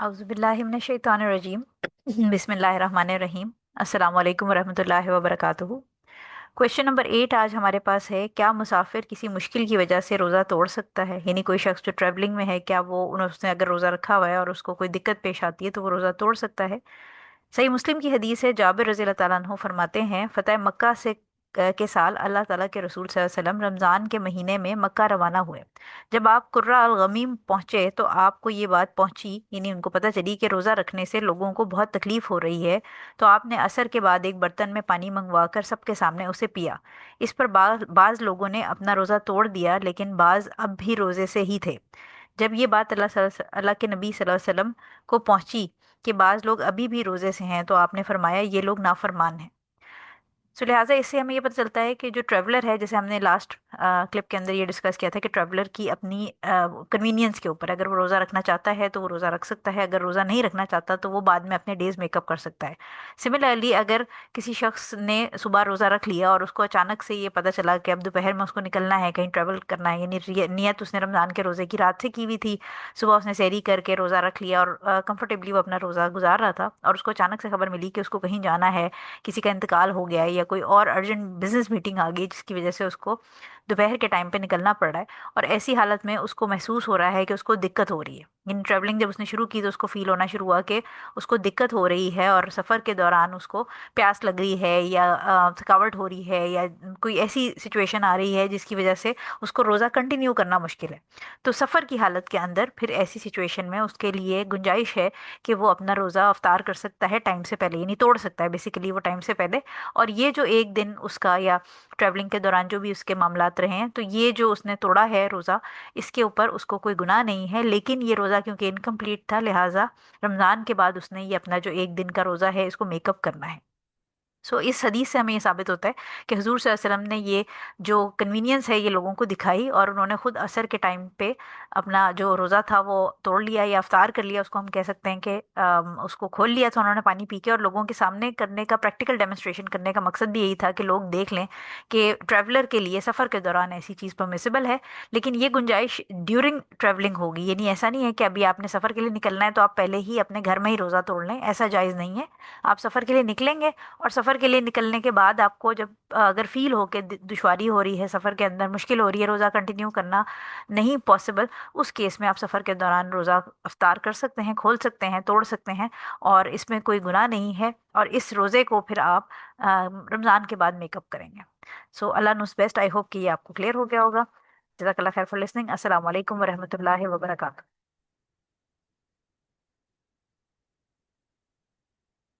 औज़ुबिल्लाहिमिनश्शैतानिर्रजीम बिस्मिल्लाहिर्रहमानिर्रहीम अस्सलाम वालेकुम वरहमतुल्लाहि वबरकातुहू। क्वेश्चन नंबर 8 आज हमारे पास है, क्या मुसाफिर किसी मुश्किल की वजह से रोज़ा तोड़ सकता है? यानी कोई शख्स जो ट्रैवलिंग में है, क्या वो उसने अगर रोज़ा रखा हुआ है और उसको कोई दिक्कत पेश आती है तो वो रोज़ा तोड़ सकता है? सही मुस्लिम की हदीस है, जाबिर रज़ी अल्लाह ताला अन्हु फरमाते हैं, फ़तह मक्का से के साल अल्लाह ताला के रसूल सल्लल्लाहु अलैहि वसल्लम रमज़ान के महीने में मक्का रवाना हुए। जब आप कुर्रा अल गमीम पहुंचे तो आपको ये बात पहुंची, यानी उनको पता चली कि रोज़ा रखने से लोगों को बहुत तकलीफ हो रही है। तो आपने असर के बाद एक बर्तन में पानी मंगवा कर सबके सामने उसे पिया। इस पर बाज़ लोगों ने अपना रोज़ा तोड़ दिया, लेकिन बाज़ अब भी रोज़े से ही थे। जब ये बात अल्लाह के नबी सल्लल्लाहु अलैहि वसल्लम को पहुंची कि बाज़ लोग अभी भी रोज़े से हैं, तो आपने फरमाया ये लोग नाफरमान हैं। सो लिहाजा इससे हमें ये पता चलता है कि जो ट्रैवलर है, जैसे हमने लास्ट क्लिप के अंदर ये डिस्कस किया था कि ट्रैवलर की अपनी कन्वीनियंस के ऊपर, अगर वो रोज़ा रखना चाहता है तो वो रोज़ा रख सकता है, अगर रोज़ा नहीं रखना चाहता तो वो बाद में अपने डेज मेकअप कर सकता है। सिमिलरली अगर किसी शख्स ने सुबह रोज़ा रख लिया और उसको अचानक से ये पता चला कि अब दोपहर में उसको निकलना है, कहीं ट्रैवल करना है, यानी नियत उसने रमज़ान के रोज़े की रात से की हुई थी, सुबह उसने सहरी करके रोज़ा रख लिया और कंफर्टेबली वो अपना रोज़ा गुजार रहा था, और उसको अचानक से खबर मिली कि उसको कहीं जाना है, किसी का इंतकाल हो गया है या कोई और अर्जेंट बिजनेस मीटिंग आ गई जिसकी वजह से उसको दोपहर के टाइम पे निकलना पड़ रहा है, और ऐसी हालत में उसको महसूस हो रहा है कि उसको दिक्कत हो रही है। इन ट्रैवलिंग जब उसने शुरू की तो उसको फील होना शुरू हुआ कि उसको दिक्कत हो रही है, और सफ़र के दौरान उसको प्यास लग रही है या थकावट हो रही है या कोई ऐसी सिचुएशन आ रही है जिसकी वजह से उसको रोज़ा कंटिन्यू करना मुश्किल है। तो सफ़र की हालत के अंदर फिर ऐसी सिचुएशन में उसके लिए गुंजाइश है कि वो अपना रोज़ा अफ्तार कर सकता है टाइम से पहले, यानी तोड़ सकता है बेसिकली वो टाइम से पहले। और ये जो एक दिन उसका या ट्रैवलिंग के दौरान जो भी उसके मामलात रहे हैं, तो ये जो उसने तोड़ा है रोज़ा, इसके ऊपर उसको कोई गुनाह नहीं है। लेकिन ये रोज़ा क्योंकि इनकम्प्लीट था, लिहाजा रमज़ान के बाद उसने ये अपना जो एक दिन का रोज़ा है इसको मेकअप करना है। इस हदीस से हमें ये साबित होता है कि हुजूर सल्लल्लाहु अलैहि वसल्लम ने ये जो कन्वीनियंस है ये लोगों को दिखाई, और उन्होंने खुद असर के टाइम पे अपना जो रोज़ा था वो तोड़ लिया या अफ्तार कर लिया, उसको हम कह सकते हैं कि उसको खोल लिया था उन्होंने पानी पी के, और लोगों के सामने करने का, प्रैक्टिकल डेमोन्स्ट्रेशन करने का मकसद भी यही था कि लोग देख लें कि ट्रैवलर के लिए सफ़र के दौरान ऐसी चीज़ परमिसिबल है। लेकिन ये गुंजाइश ड्यूरिंग ट्रैवलिंग होगी, यानी ऐसा नहीं है कि अभी आपने सफ़र के लिए निकलना है तो आप पहले ही अपने घर में ही रोज़ा तोड़ लें, ऐसा जायज़ नहीं है। आप सफ़र के लिए निकलेंगे और सफ़र के लिए निकलने के बाद आपको जब अगर फील हो कि दुश्वारी हो रही है, सफ़र के अंदर मुश्किल हो रही है, रोज़ा कंटिन्यू करना नहीं पॉसिबल, उस केस में आप सफ़र के दौरान रोज़ा अफ्तार कर सकते हैं, खोल सकते हैं, तोड़ सकते हैं, और इसमें कोई गुनाह नहीं है। और इस रोज़े को फिर आप रमज़ान के बाद मेकअप करेंगे। अल्लाह नोस बेस्ट। आई होप कि ये आपको क्लियर हो गया होगा। जज़ाकल्लाह खैर फॉर लिसनिंग। अस्सलाम वालेकुम वरहमतुल्लाहि वबरकातुहू।